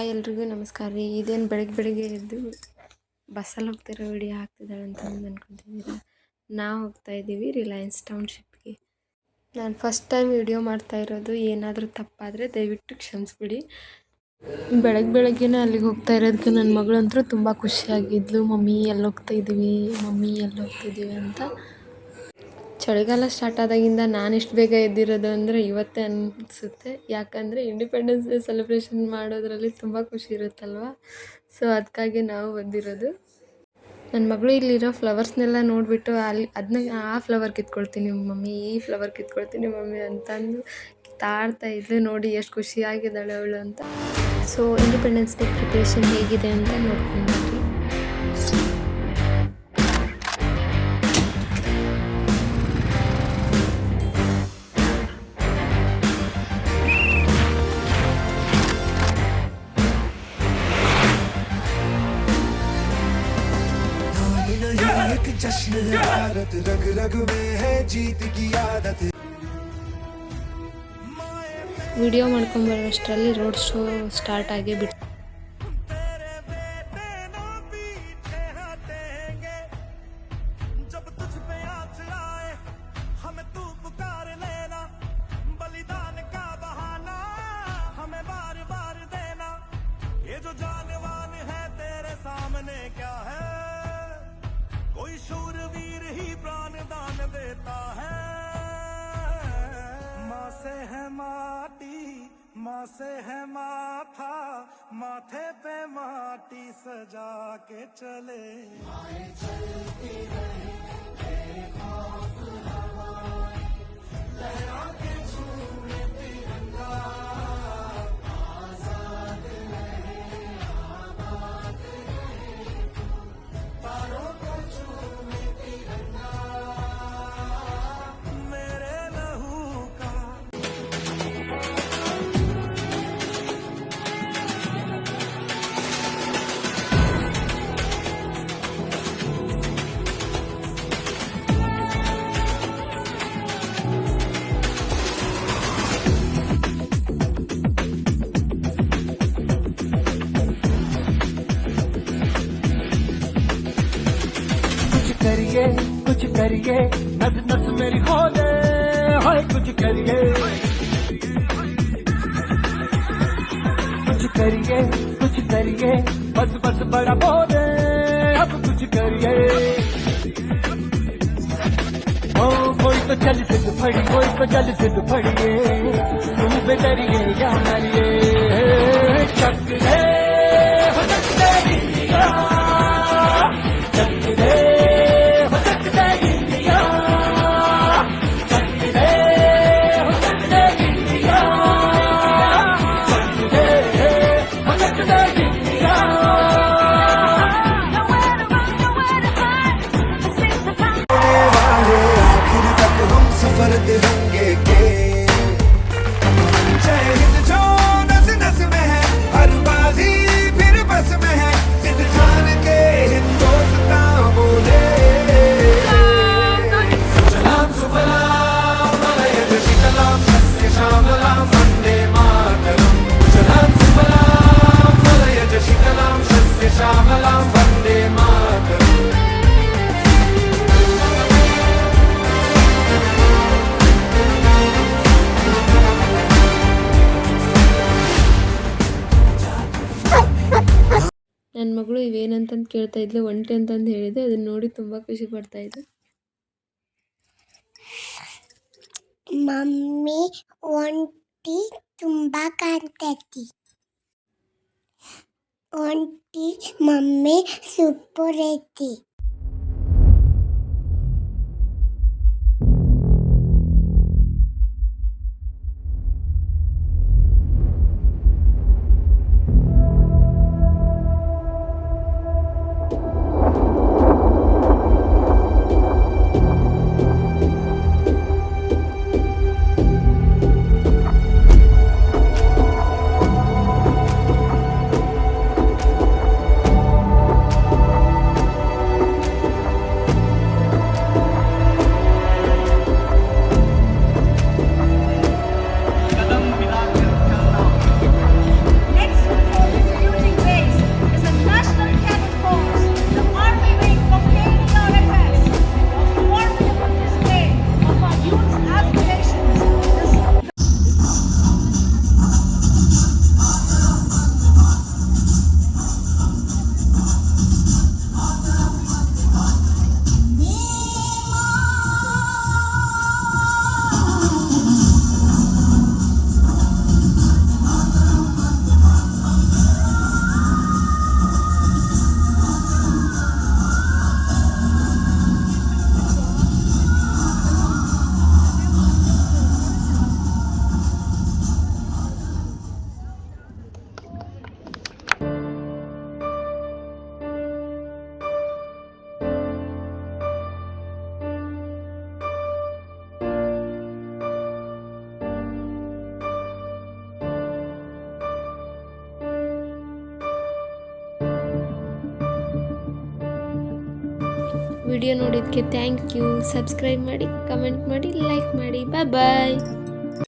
Hi ಎಲ್ರಿಗೂ ನಮಸ್ಕಾರ ರೀ. ಇದೇನು ಬೆಳಗ್ಗೆ ಎದ್ದು ಬಸ್ಸಲ್ಲಿ ಹೋಗ್ತಿರೋ ವಿಡಿಯೋ ಹಾಕ್ತಿದ್ದಾಳೆ ಅಂತ ಅಂದ್ಕೊತಿದ್ದೀರಾ. ನಾವು ಹೋಗ್ತಾ ಇದ್ದೀವಿ ರಿಲಯನ್ಸ್ ಟೌನ್ಶಿಪ್ಗೆ. ನಾನು ಫಸ್ಟ್ ಟೈಮ್ ವಿಡಿಯೋ ಮಾಡ್ತಾ ಇರೋದು. ಏನಾದರೂ ತಪ್ಪಾದರೆ ದಯವಿಟ್ಟು ಕ್ಷಮಿಸ್ಬಿಡಿ. ಬೆಳಗ್ಗೆನೇ ಅಲ್ಲಿಗೆ ಹೋಗ್ತಾ ಇರೋದಕ್ಕೆ ನನ್ನ ಮಗಳಂತೂ ತುಂಬ ಖುಷಿಯಾಗಿದ್ಲು. ಮಮ್ಮಿ ಎಲ್ಲಿ ಹೋಗ್ತಿದ್ದೀವಿ ಅಂತ. ಚಳಿಗಾಲ ಸ್ಟಾರ್ಟ್ ಆದಾಗಿಂದ ನಾನು ಎಷ್ಟು ಬೇಗ ಎದ್ದಿರೋದು ಅಂದರೆ ಇವತ್ತೇ ಅನಿಸುತ್ತೆ. ಯಾಕಂದರೆ ಇಂಡಿಪೆಂಡೆನ್ಸ್ ಡೇ ಸೆಲೆಬ್ರೇಷನ್ ಮಾಡೋದ್ರಲ್ಲಿ ತುಂಬ ಖುಷಿ ಇರುತ್ತಲ್ವ. ಸೊ ಅದಕ್ಕಾಗಿ ನಾವು ಬಂದಿರೋದು. ನನ್ನ ಮಗಳು ಇಲ್ಲಿರೋ ಫ್ಲವರ್ಸ್ನೆಲ್ಲ ನೋಡಿಬಿಟ್ಟು ಆ ಫ್ಲವರ್ ಕಿತ್ಕೊಳ್ತೀನಿ ಮಮ್ಮಿ, ಈ ಫ್ಲವರ್ ಕಿತ್ಕೊಳ್ತೀನಿ ಮಮ್ಮಿ ಅಂತಂದು ಕಿತ್ತಾಡ್ತಾ ಇದ್ಲು. ನೋಡಿ ಎಷ್ಟು ಖುಷಿಯಾಗಿದ್ದಾಳೆ ಅವಳು ಅಂತ. ಸೊ ಇಂಡಿಪೆಂಡೆನ್ಸ್ ಡೇ ಪ್ರಿಪ್ರೇಷನ್ ಹೇಗಿದೆ ಅಂತ ನೋಡ್ಕೊಂಡು जश्न है भारत, रग रग में है जीत की आदत. ವಿಡಿಯೋ ಮಾಡ್ಕೊಂಬರೋಷ್ಟರಲ್ಲಿ ರೋಡ್ ಶೋ ಸ್ಟಾರ್ಟ್ ಆಗಿ ಬಿಡ್ತು. कोई शूरवीर ही प्राण दान देता है. माँ से है माटी, माँ से है माथा, माथे पे माटी सजा के चले. चलती रहे बेखौफ हवाएं, लहरा के झूमे तिरंगा. आजाद रहे आबाद रहे तारों को झूमे तिरंगा. मेरे लहू का कुछ करिए नस नस मेरी खोले. हाय कुछ करिए बस बस बड़ा बोले. अब कुछ करिए. ओ कोई तो चल सिद्ध फड़ी, कोई तो चल सिद्ध फड़िए. तुम बेदरिए या मरिए. चक दे हो चक दे इंडिया, चक दे हो चक दे इंडिया, चक दे हो चक दे इंडिया, चक दे हो चक दे इंडिया. आखिर तक हम सफर तिरंगे के. जय हिंद जो नस नस में है, हर बाजी फिर बस में है. सिद्ध ठान के हिंदुस्तान बोले. सलाम सुफलाम मलयज शीतलाम सस्य श्यामलाम वंदे मातरम. सलाम सुफलाम मलयज शीतलाम सस्य श्यामलाम वंदे मातरम. ನನ್ನ ಮಗಳು ಇವೇನಂತಂದು ಕೇಳ್ತಾ ಇದ್ಲು. ಒಂಟೆ ಅಂತಂದು ಹೇಳಿದೆ. ಅದನ್ನ ನೋಡಿ ತುಂಬ ಖುಷಿ ಪಡ್ತಾ ಇದ್ಲು. ಮಮ್ಮಿ ಒಂಟಿ ತುಂಬಾ ಕಾಣ್ತೈತಿ. ಒಂಟಿ ಮಮ್ಮಿ ಸೂಪರ್ ಐತಿ. ವಿಡಿಯೋ ನೋಡಿದ್ದಕ್ಕೆ ಥ್ಯಾಂಕ್ ಯು. ಸಬ್ಸ್ಕ್ರೈಬ್ ಮಾಡಿ, ಕಮೆಂಟ್ ಮಾಡಿ, ಲೈಕ್ ಮಾಡಿ. ಬಾಯ್ ಬಾಯ್.